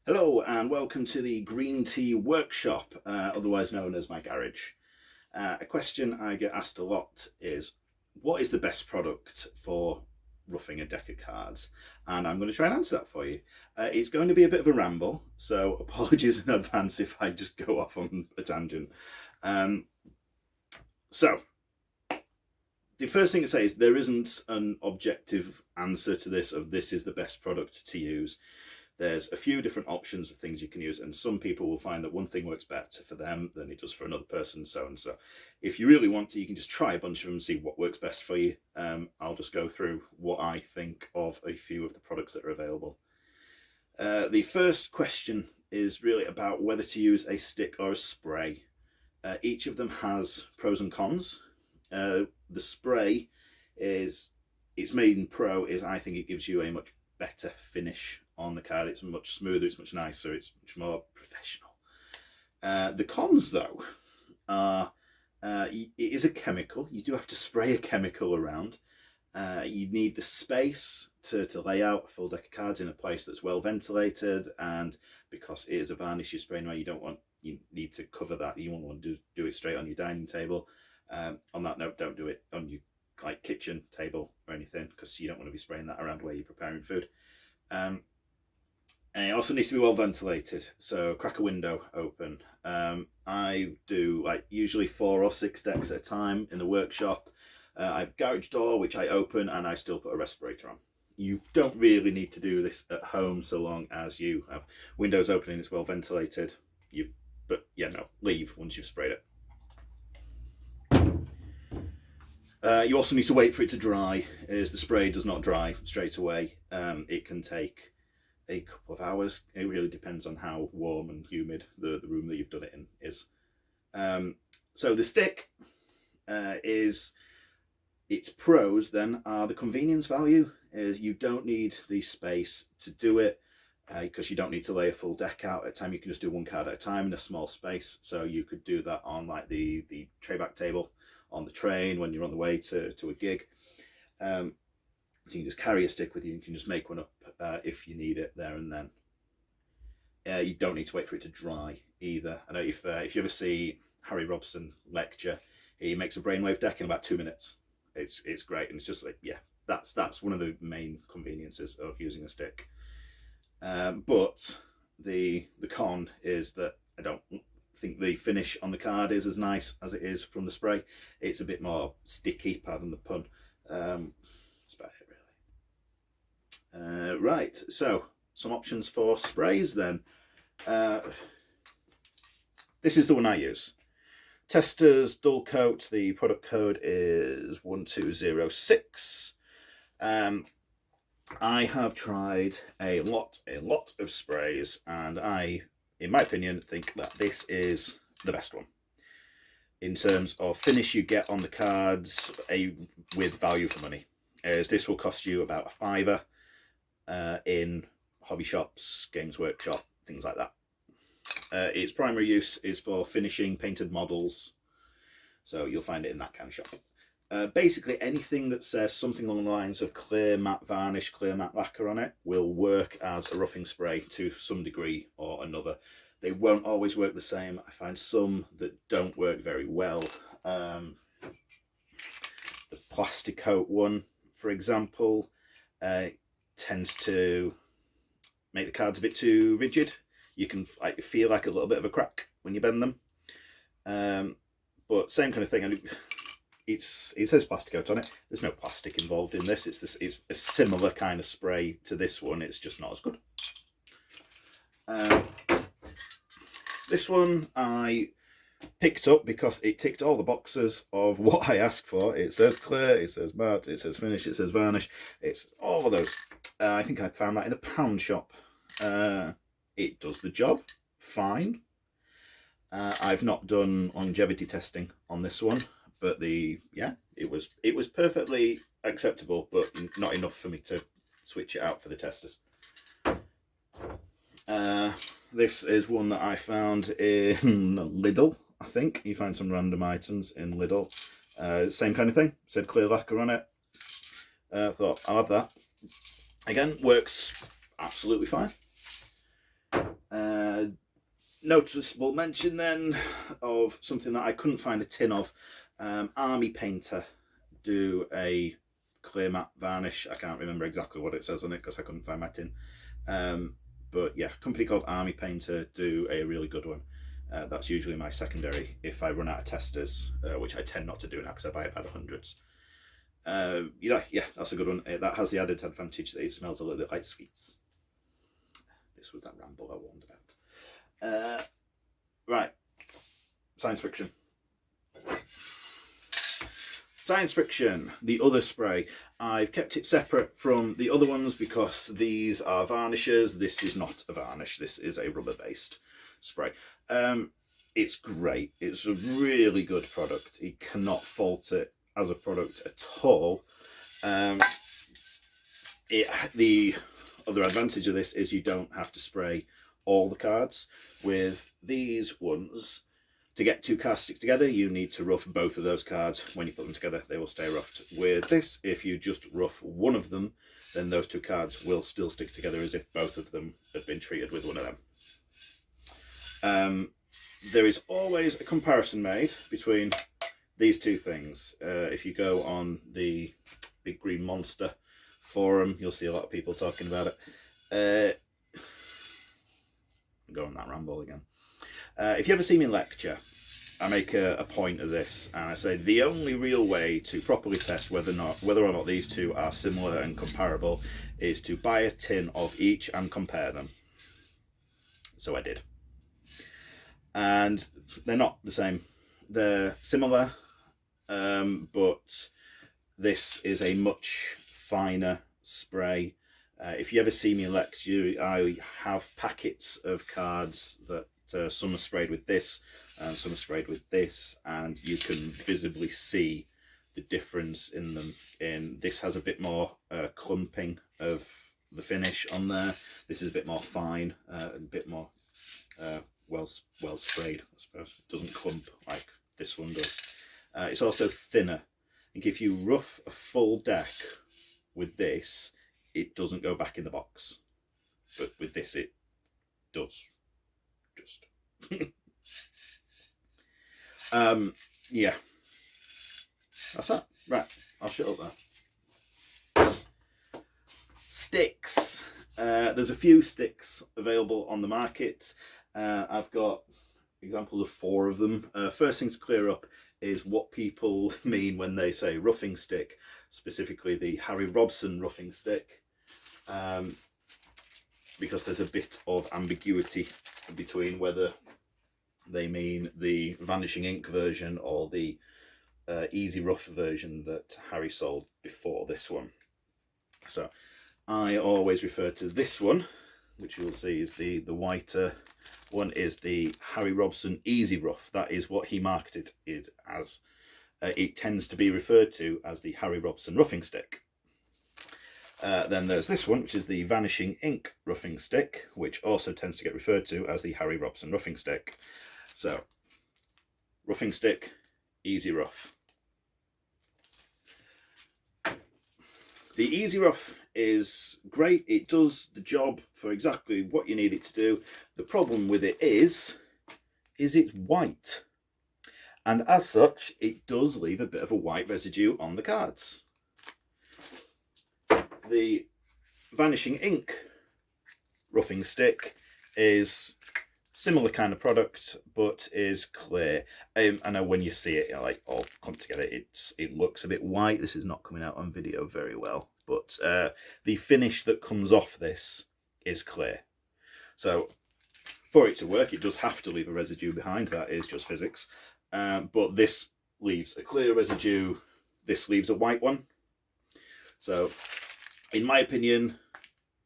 Hello and welcome to the Green Tea Workshop, otherwise known as my garage. A question I get asked a lot is, what is the best product for roughing a deck of cards? And I'm going to try and answer that for you. It's going to be a bit of a ramble, so apologies in advance if I just go off on a tangent. Um, so, the first thing to say is there isn't an objective answer to this of this is the best product to use. There's a few different options of things you can use, and some people will find that one thing works better for them than it does for another person, so and so. If you really want to, you can just try a bunch of them and see what works best for you. I'll just go through what I think of a few of the products that are available. The first question is really about whether to use a stick or a spray. Each of them has pros and cons. The spray is, its main pro is I think it gives you a much better finish on the card. It's much smoother, it's much nicer, it's much more professional. The cons, though, are it is a chemical. You do have to spray a chemical around. You need the space to lay out a full deck of cards in a place that's well ventilated, and because it is a varnish you're spraying away, you need to cover that. You won't want to do it straight on your dining table. On that note, don't do it on your kitchen table or anything, because you don't want to be spraying that around where you're preparing food. And it also needs to be well ventilated, so crack a window open. I do usually 4 or 6 decks at a time in the workshop. I have a garage door which I open and I still put a respirator on. You don't really need to do this at home so long as you have windows open and it's well ventilated. Leave once you've sprayed it. You also need to wait for it to dry, as the spray does not dry straight away. It can take a couple of hours. It really depends on how warm and humid the room that you've done it in is. So the stick is, its pros then are the convenience value, is you don't need the space to do it, because you don't need to lay a full deck out at a time. You can just do one card at a time in a small space. So you could do that on the tray back table on the train when you're on the way to a gig. So you can just carry a stick with you. You can just make one up if you need it there and then. You don't need to wait for it to dry either. I know if you ever see Harry Robson lecture, he makes a brainwave deck in about 2 minutes. It's great, and it's just that's one of the main conveniences of using a stick. But the con is that I don't think the finish on the card is as nice as it is from the spray. It's a bit more sticky, pardon the pun. That's about it, really. Right, so some options for sprays then. This is the one I use. Testors Dull Coat. The product code is 1206. I have tried a lot of sprays, and I, in my opinion, think that this is the best one. In terms of finish you get on the cards, with value for money, as this will cost you about a £5 in hobby shops, Games Workshop, things like that. Its primary use is for finishing painted models, so you'll find it in that kind of shop. Basically anything that says something along the lines of clear matte varnish, clear matte lacquer on it will work as a roughing spray to some degree or another. They won't always work the same. I find some that don't work very well. The plastic coat one, for example, tends to make the cards a bit too rigid. You can feel like a little bit of a crack when you bend them. But same kind of thing. It says plastic coat on it. There's no plastic involved in this. It's a similar kind of spray to this one. It's just not as good. This one I picked up because it ticked all the boxes of what I asked for. It says clear, it says matte, it says finish, it says varnish. It's all of those. I think I found that in a pound shop. It does the job fine. I've not done longevity testing on this one, but it was perfectly acceptable, but not enough for me to switch it out for the testers. This is one that I found in Lidl. I think you find some random items in Lidl. Same kind of thing. Said clear lacquer on it. Thought I'll have that. Again, works absolutely fine. Noticeable mention then of something that I couldn't find a tin of. Army Painter do a clear matte varnish. I can't remember exactly what it says on it because I couldn't find my tin. But yeah, a company called Army Painter do a really good one. That's usually my secondary if I run out of testers, which I tend not to do now because I buy it by the hundreds. Yeah, that's a good one. That has the added advantage that it smells a little bit like sweets. This was that ramble I warned about. Right, science fiction. Science fiction, the other spray. I've kept it separate from the other ones because these are varnishes. This is not a varnish. This is a rubber-based spray. It's great. It's a really good product. You cannot fault it as a product at all. The other advantage of this is you don't have to spray all the cards. With these ones, to get two cards stick together, you need to rough both of those cards. When you put them together, they will stay roughed. With this, if you just rough one of them, then those two cards will still stick together as if both of them had been treated with one of them. There is always a comparison made between these two things. If you go on the Big Green Monster forum, you'll see a lot of people talking about it. Go on that ramble again. If you ever see me lecture, I make a point of this, and I say the only real way to properly test whether or not these two are similar and comparable is to buy a tin of each and compare them. So I did. And they're not the same. They're similar, but this is a much finer spray. If you ever see me lecture, I have packets of cards that some are sprayed with this and some are sprayed with this, and you can visibly see the difference in them. This has a bit more clumping of the finish on there. This is a bit more fine, a bit more well sprayed, I suppose. It doesn't clump like this one does. It's also thinner. I think if you rough a full deck with this, it doesn't go back in the box, but with this it does. Just yeah, that's that. Right, I'll shut up there. Sticks. There's a few sticks available on the market. I've got examples of 4 of them. First thing to clear up is what people mean when they say roughing stick, specifically the Harry Robson roughing stick, because there's a bit of ambiguity between whether they mean the Vanishing Ink version or the Easy Rough version that Harry sold before this one. So I always refer to this one, which you'll see is the whiter one, is the Harry Robson Easy Rough. That is what he marketed it as. It tends to be referred to as the Harry Robson roughing stick. Then there's this one, which is the Vanishing Ink roughing stick, which also tends to get referred to as the Harry Robson roughing stick. So, roughing stick, easy rough. The easy rough is great. It does the job for exactly what you need it to do. The problem with it is it's white. And as such, it does leave a bit of a white residue on the cards. The Vanishing Ink roughing stick is similar kind of product, but is clear. I know when you see it, like all come together, it looks a bit white. This is not coming out on video very well, but the finish that comes off this is clear. So for it to work, it does have to leave a residue behind. That is just physics. But this leaves a clear residue. This leaves a white one. So in my opinion,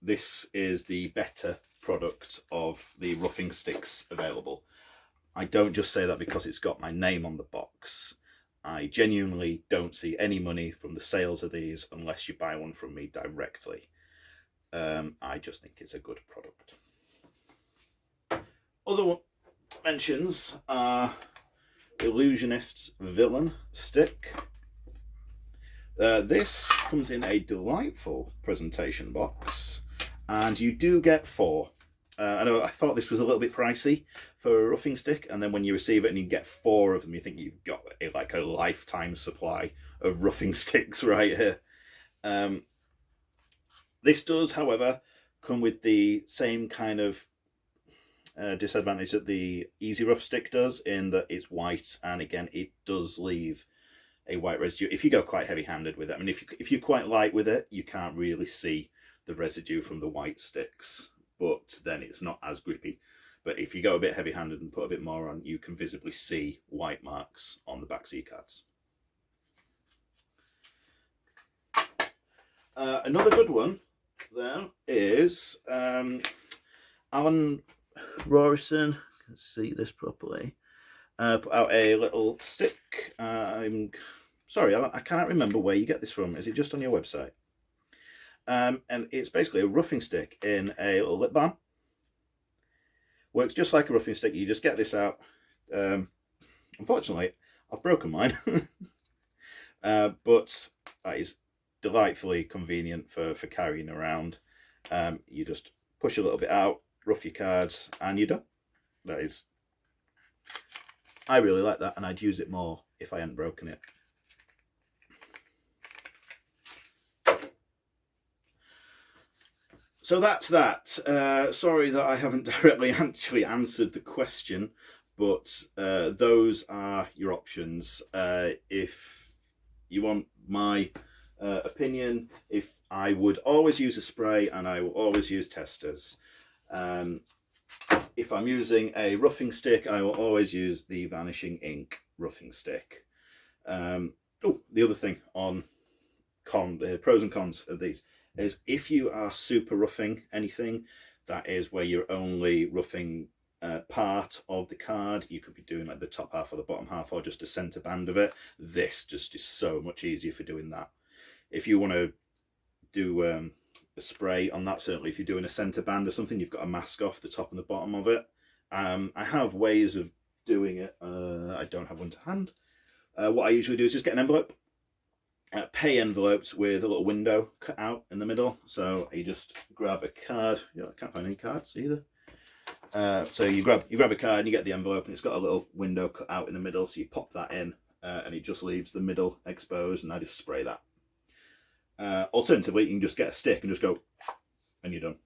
this is the better product of the roughing sticks available. I don't just say that because it's got my name on the box. I genuinely don't see any money from the sales of these unless you buy one from me directly. I just think it's a good product. Other mentions are Illusionist's Villain Stick. This comes in a delightful presentation box, and you do get 4. I thought this was a little bit pricey for a roughing stick, and then when you receive it and you get 4 of them, you think you've got like a lifetime supply of roughing sticks right here. This does, however, come with the same kind of disadvantage that the Easy Rough stick does, in that it's white, and again it does leave a white residue if you go quite heavy-handed with it. I mean, if you're quite light with it, you can't really see the residue from the white sticks, but then it's not as grippy. But if you go a bit heavy-handed and put a bit more on, you can visibly see white marks on the backs of your cards. Another good one there is Alan Rorison, can see this properly, put out a little stick. I'm sorry, Alan, I can't remember where you get this from. Is it just on your website? And it's basically a roughing stick in a little lip balm. Works just like a roughing stick. You just get this out. Unfortunately, I've broken mine, but that is delightfully convenient for carrying around. You just push a little bit out, rough your cards, and you're done. That is, I really like that, and I'd use it more if I hadn't broken it. So that's that. Sorry that I haven't directly actually answered the question, but those are your options. If you want my opinion, if I would always use a spray, and I will always use testers. If I'm using a roughing stick, I will always use the Vanishing Ink roughing stick. The other thing on the pros and cons of these is, if you are super roughing anything, that is where you're only roughing part of the card. You could be doing like the top half or the bottom half, or just a center band of it. This just is so much easier for doing that. If you want to do a spray on that, certainly if you're doing a center band or something, you've got to mask off the top and the bottom of it. I have ways of doing it. I don't have one to hand. What I usually do is just get an envelope, pay envelopes with a little window cut out in the middle. So you just grab a card. I can't find any cards either. So you grab a card and you get the envelope, and it's got a little window cut out in the middle. So you pop that in, and it just leaves the middle exposed, and I just spray that. Alternatively, you can just get a stick and just go, and you're done.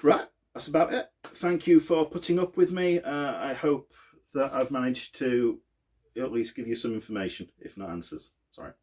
Right, that's about it. Thank you for putting up with me. I hope that I've managed to at least give you some information, if not answers. Sorry.